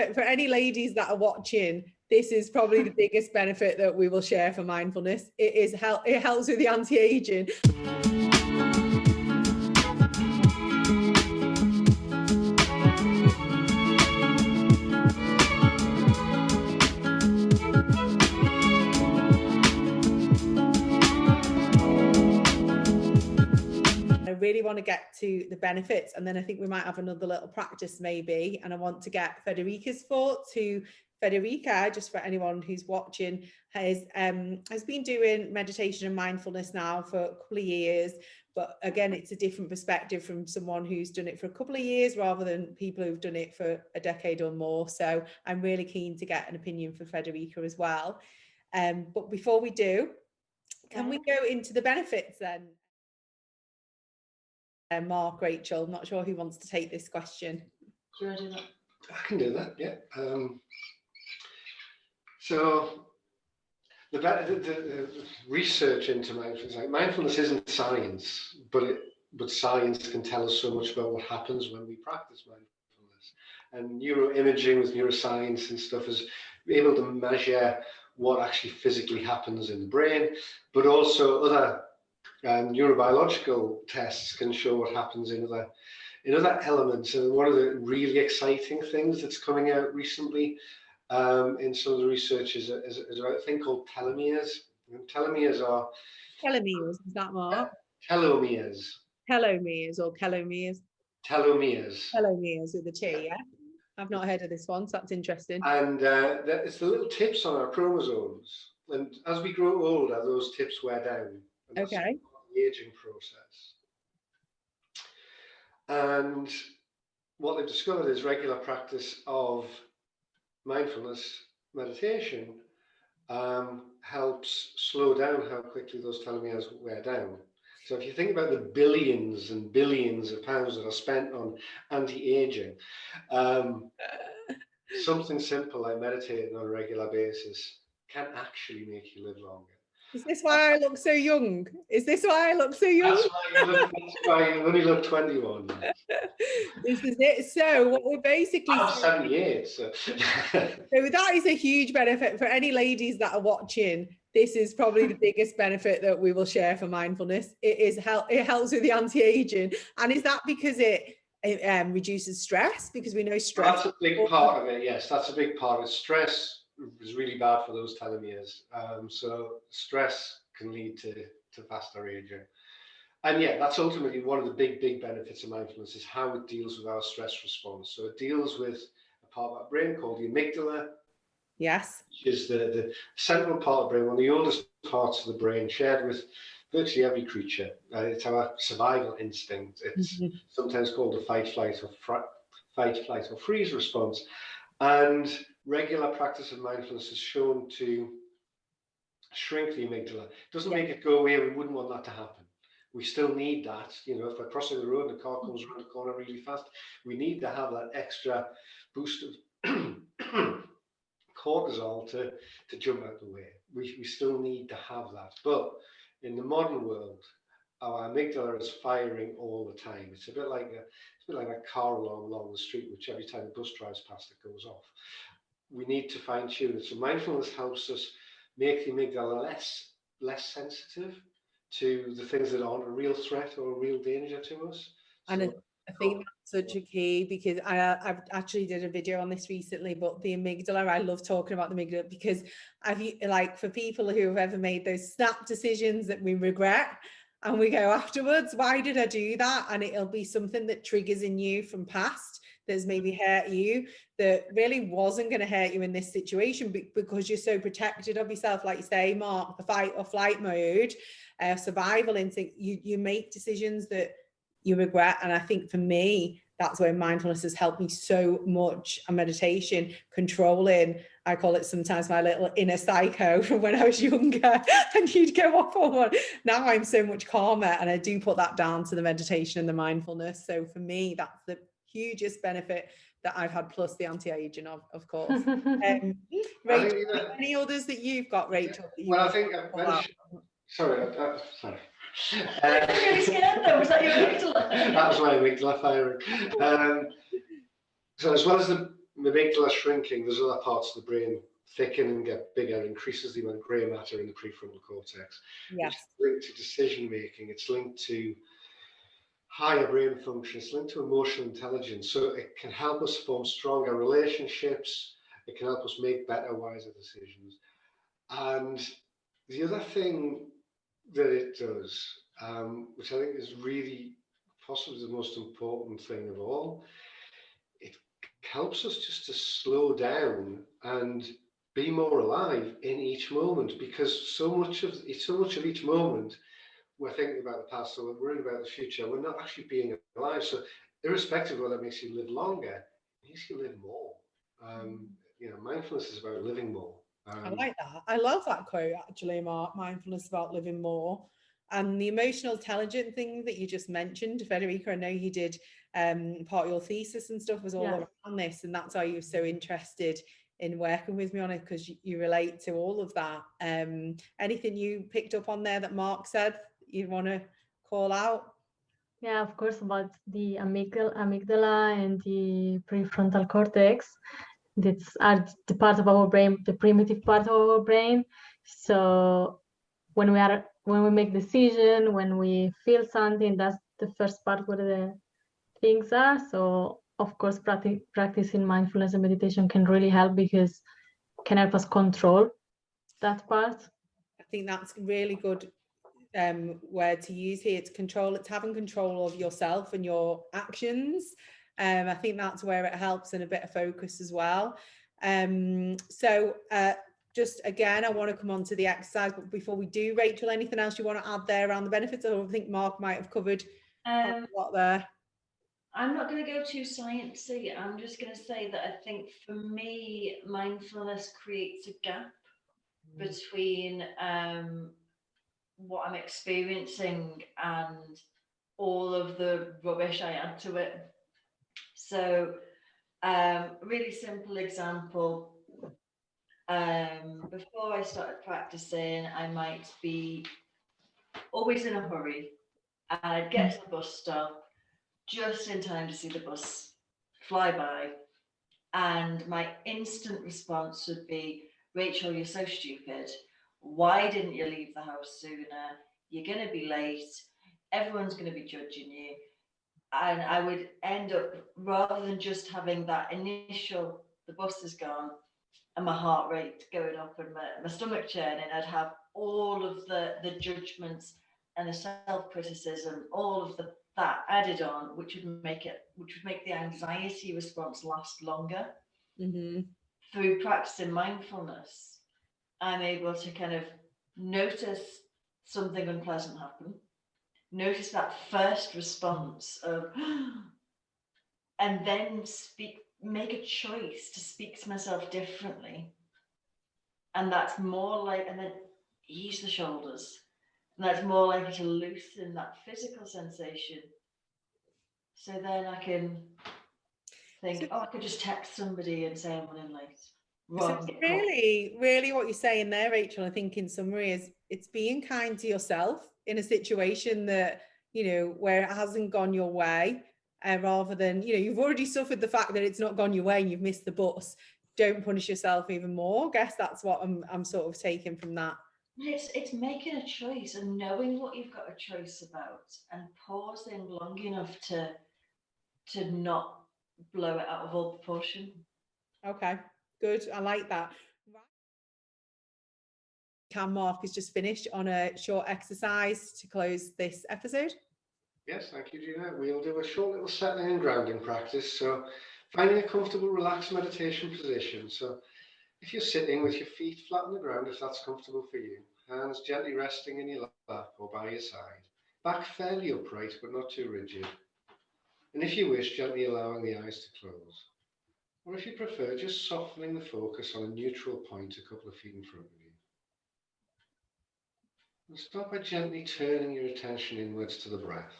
For any ladies that are watching, this is probably the biggest benefit that we will share for mindfulness. It helps with the anti-aging. I really want to get to the benefits, and then I think we might have another little practice maybe, and I want to get Federica's thoughts. Federica, just for anyone who's watching, has been doing meditation and mindfulness now for a couple of years, but again, it's a different perspective from someone who's done it for a couple of years rather than people who've done it for a decade or more. So I'm really keen to get an opinion for Federica as well. But before we do, can we go into the benefits then? Mark, Rachel, not sure who wants to take this question. Do you want to do that? I can do that, yeah. So the research into mindfulness, like mindfulness isn't science, but science can tell us so much about what happens when we practice mindfulness. And neuroimaging with neuroscience and stuff is able to measure what actually physically happens in the brain, but also other neurobiological tests can show what happens in other elements. And one of the really exciting things that's coming out recently in some of the research is about a thing called telomeres. And telomeres are... Telomeres, is that Mark? Telomeres. Telomeres or telomeres? Telomeres. Telomeres with a T, yeah? I've not heard of this one, so that's interesting. And it's the little tips on our chromosomes. And as we grow older, those tips wear down. Okay. The aging process. And what they've discovered is regular practice of mindfulness meditation helps slow down how quickly those telomeres wear down. So if you think about the billions and billions of pounds that are spent on anti-aging, something simple like meditating on a regular basis can actually make you live longer. Is this why I look so young? Is this why I look so young? That's why you only look 21. This is it. So what we're basically... I'm 78, so... So that is a huge benefit for any ladies that are watching. This is probably the biggest benefit that we will share for mindfulness. It helps with the anti-aging. And is that because it reduces stress? Because we know stress... That's a big part of it, yes. That's a big part of it. Stress is really bad for those telomeres. So stress can lead to faster aging. And yeah, that's ultimately one of the big benefits of mindfulness is how it deals with our stress response. So it deals with a part of our brain called the amygdala. Yes. Which is the central part of the brain, one of the oldest parts of the brain, shared with virtually every creature. It's our survival instinct. It's sometimes called the fight, flight, or freeze response. And regular practice of mindfulness is shown to shrink the amygdala. It doesn't make it go away. We wouldn't want that to happen. We still need that. You know, if we're crossing the road and a car comes around the corner really fast, we need to have that extra boost of cortisol to jump out the way. We still need to have that. But in the modern world, our amygdala is firing all the time. It's a bit like a car alarm along the street, which every time the bus drives past, it goes off. We need to fine tune it. So mindfulness helps us make the amygdala less sensitive to the things that aren't a real threat or a real danger to us. And I think that's such a key, because I've actually did a video on this recently, but the amygdala, I love talking about the amygdala, because for people who have ever made those snap decisions that we regret, and we go afterwards, why did I do that? And it'll be something that triggers in you from past that's maybe hurt you, that really wasn't going to hurt you in this situation, because you're so protected of yourself, like you say, Mark, the fight or flight mode, survival instinct. You make decisions that you regret. And I think for me, that's where mindfulness has helped me so much. And meditation, controlling, I call it sometimes my little inner psycho from when I was younger, and you'd go off on one. Now I'm so much calmer, and I do put that down to the meditation and the mindfulness. So for me, that's the hugest benefit that I've had, plus the anti-aging, of course. Rachel, any others that you've got, Rachel? Well, I think sorry. I'm really scared though. Was that your amygdala? That was my amygdala firing. So as well as the amygdala shrinking, there's other parts of the brain thicken and get bigger, increases the amount of grey matter in the prefrontal cortex, which is Yes. linked to decision making. It's linked to higher brain function. It's linked to emotional intelligence. So it can help us form stronger relationships. It can help us make better, wiser decisions. And the other thing that it does, which I think is really possibly the most important thing of all, it helps us just to slow down and be more alive in each moment, because so much of each moment we're thinking about the past, or we're worrying about the future. We're not actually being alive. So, irrespective of whether that makes you live longer, it makes you live more. Mindfulness is about living more. I like that. I love that quote, actually, Mark. Mindfulness about living more. And the emotional intelligent thing that you just mentioned, Federica, I know you did part of your thesis and stuff was all around this, and that's why you were so interested in working with me on it, because you relate to all of that. Anything you picked up on there that Mark said you want to call out? Yeah, of course, about the amygdala and the prefrontal cortex. That's are the part of our brain, the primitive part of our brain. So when we make decision, when we feel something, that's the first part where the things are. So of course, practicing mindfulness and meditation can really help, because it can help us control that part. I think that's really good word to use here. It's having control of yourself and your actions. I think that's where it helps, and a bit of focus as well. Just again, I want to come on to the exercise, but before we do, Rachel, anything else you want to add there around the benefits? I think Mark might have covered a lot there. I'm not going to go too sciencey. I'm just going to say that I think for me, mindfulness creates a gap between what I'm experiencing and all of the rubbish I add to it. So, really simple example. Before I started practicing, I might be always in a hurry, and I'd get to the bus stop just in time to see the bus fly by. And my instant response would be, Rachel, you're so stupid. Why didn't you leave the house sooner? You're going to be late. Everyone's going to be judging you. And I would end up, rather than just having that initial, the bus is gone, and my heart rate going up and my stomach churning, I'd have all of the judgments and the self-criticism, all of that added on, which would make the anxiety response last longer. Mm-hmm. Through practicing mindfulness, I'm able to kind of notice something unpleasant happen, notice that first response of, and then make a choice to speak to myself differently. And that's more like, and then ease the shoulders. And that's more likely to loosen that physical sensation. So then I can think, I could just text somebody and say I'm running late. So it's really what you're saying there, Rachel, I think in summary is it's being kind to yourself in a situation that, where it hasn't gone your way, rather than, you've already suffered the fact that it's not gone your way and you've missed the bus. Don't punish yourself even more. I guess that's what I'm sort of taking from that. It's making a choice and knowing what you've got a choice about and pausing long enough to not blow it out of all proportion. Okay, good. I like that. Mark has just finished on a short exercise to close this episode. Yes, thank you, Gina. We'll do a short little settling and grounding practice. So finding a comfortable, relaxed meditation position. So if you're sitting with your feet flat on the ground, if that's comfortable for you, hands gently resting in your lap or by your side, back fairly upright but not too rigid. And if you wish, gently allowing the eyes to close. Or if you prefer, just softening the focus on a neutral point a couple of feet in front of you. And start by gently turning your attention inwards to the breath.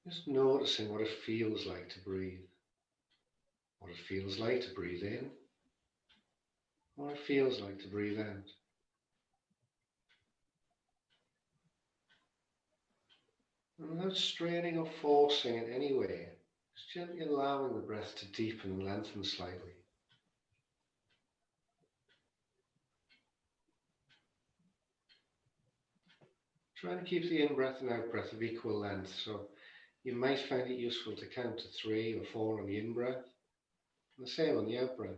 Just noticing what it feels like to breathe. What it feels like to breathe in. What it feels like to breathe out. And without straining or forcing in any way, Just gently allowing the breath to deepen and lengthen slightly. Trying to keep the in-breath and out-breath of equal length, so you might find it useful to count to 3 or 4 on the in-breath, and the same on the out-breath.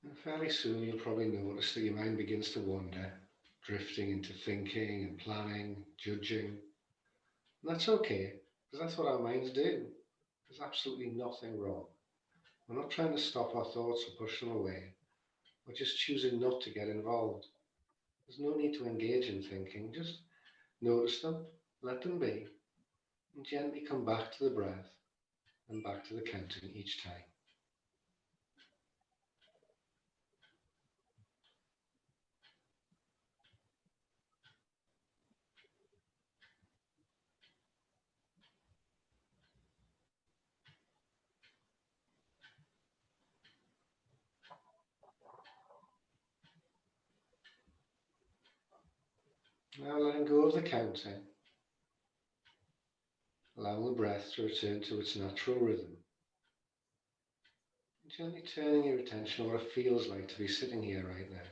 And fairly soon you'll probably notice that your mind begins to wander, drifting into thinking and planning, judging. And that's okay, because that's what our minds do. There's absolutely nothing wrong. We're not trying to stop our thoughts or push them away. We're just choosing not to get involved. There's no need to engage in thinking. Just notice them, let them be, and gently come back to the breath and back to the counting each time. Now letting go of the counting, allowing the breath to return to its natural rhythm. And gently turning your attention to what it feels like to be sitting here right now.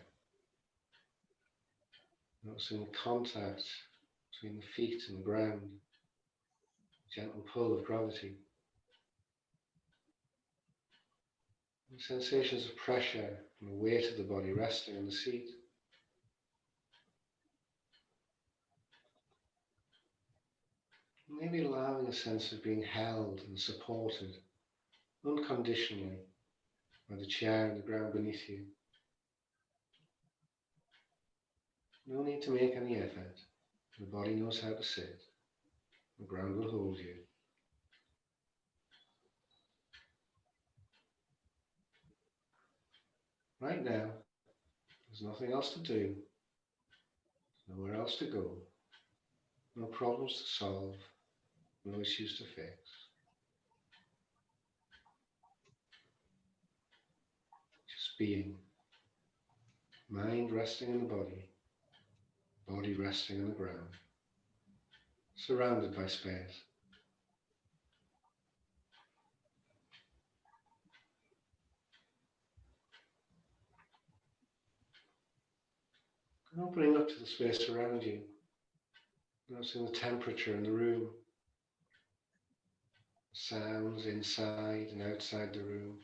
Noticing the contact between the feet and the ground, the gentle pull of gravity. And sensations of pressure and the weight of the body resting on the seat. Maybe allowing a sense of being held and supported unconditionally by the chair and the ground beneath you. No need to make any effort. The body knows how to sit. The ground will hold you. Right now, there's nothing else to do. There's nowhere else to go. No problems to solve. No issues to fix. Just being. Mind resting in the body. Body resting on the ground. Surrounded by space. And opening up to the space around you. Noticing the temperature in the room. Sounds inside and outside the room.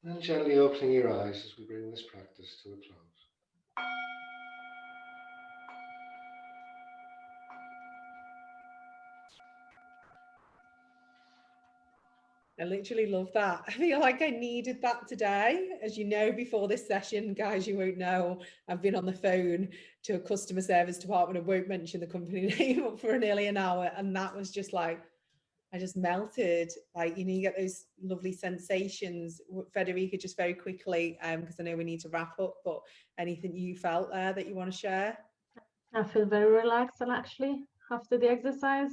And gently opening your eyes as we bring this practice to a close. I literally love that. I feel like I needed that today. As you know, before this session, guys, you won't know, I've been on the phone to a customer service department. I won't mention the company name for nearly an hour. And that was just like, I just melted. Like, you know, you get those lovely sensations. Federica, just very quickly, because I know we need to wrap up, but anything you felt there that you want to share? I feel very relaxed and actually after the exercise.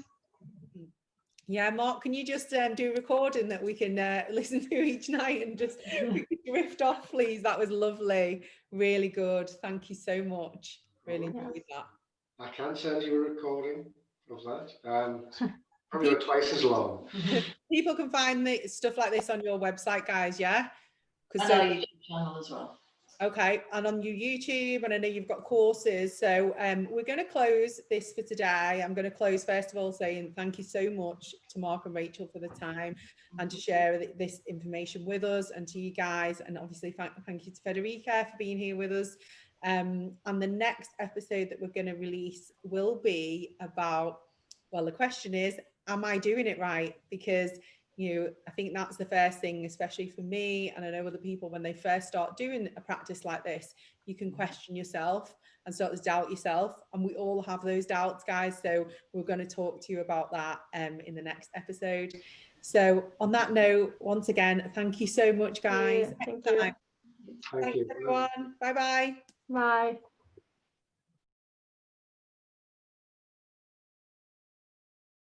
Yeah, Mark, can you just do a recording that we can listen to each night and just drift off, please? That was lovely. Really good. Thank you so much. Really enjoyed that. I can send you a recording of that. Probably about twice as long. People can find the stuff like this on your website, guys, yeah? And our YouTube channel as well. Okay, and on your YouTube, and I know you've got courses. So we're going to close this for today. I'm going to close first of all saying thank you so much to Mark and Rachel for the time and to share this information with us, and to you guys, and obviously thank you to Federica for being here with us. And the next episode that we're going to release will be about, well, the question is, am I doing it right? Because I think that's the first thing, especially for me, and I know other people, when they first start doing a practice like this, you can question yourself and start to doubt yourself, and we all have those doubts, guys. So we're going to talk to you about that in the next episode. So on that note, once again, thank you so much, guys. Thank you. Thank you. Everyone. Bye-bye. Bye.